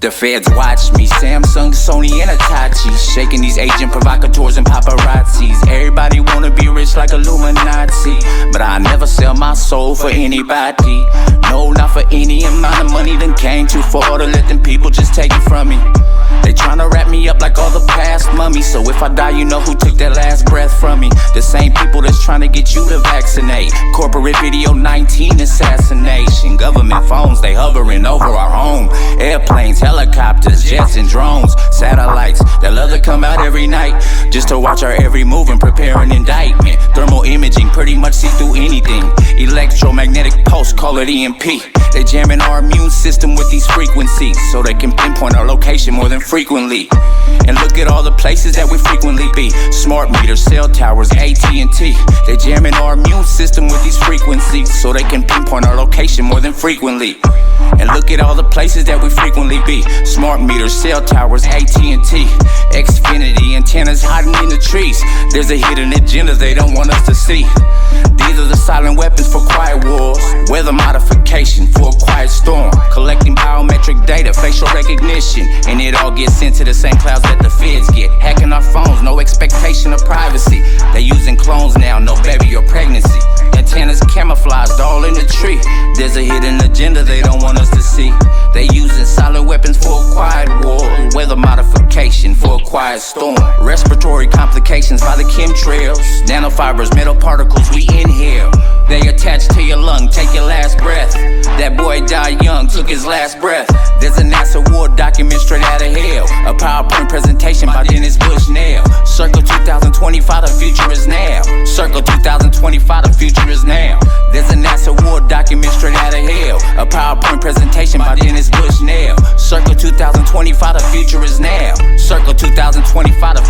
The feds watch me, Samsung, Sony, and Hitachi, shaking these agent provocateurs and paparazzis. Everybody wanna be rich like Illuminati, but I never sell my soul for anybody. No, not for any amount of money that came too far to let them people just take it from me. They tryna wrap me up like all the past mummies, so if I die, you know who took that last breath from me. The same people that's tryna get you to vaccinate. Corporate video 19 assassination. Government phones, they hovering over our home. Airplanes, helicopters, jets and drones. Satellites that love to come out every night just to watch our every move and prepare an indictment. Thermal imaging, pretty much see through anything. Electromagnetic pulse, call it EMP. They jamming our immune system with these frequencies so they can pinpoint our location more than frequently. And look at all the places that we frequently be. Smart meters, cell towers, AT&T. They jamming our immune system with these frequencies so they can pinpoint our location more than frequently. And look at all the places that we frequently be. Smart meters, cell towers, AT&T, Xfinity, antennas hiding in the trees. There's a hidden agenda they don't want us to see. These are the silent weapons for quiet wars. Weather modification for a quiet storm. Collecting biometric data, facial recognition, and it all gets sent to the same clouds that the feds get. Hacking our phones, no expectation of privacy. They using clones now, no baby or pregnancy. Antennas camouflaged all in the tree. There's a hidden agenda they don't want us to see. They using silent weapons for a quiet war. Weather modification for a quiet storm. Respiratory complications by the chemtrails. Nanofibers, metal particles we inhale. They attach to your lung, take your last breath. That boy died young, took his last breath. There's a NASA war document straight out of hell. A PowerPoint presentation by Dennis Bushnell. Circle 2025, the future is now. Circle 2025, the future is now. There's a NASA war document straight out of hell. A PowerPoint presentation by Dennis Bushnell. Circle 2025, the future is now. Circle 2025, the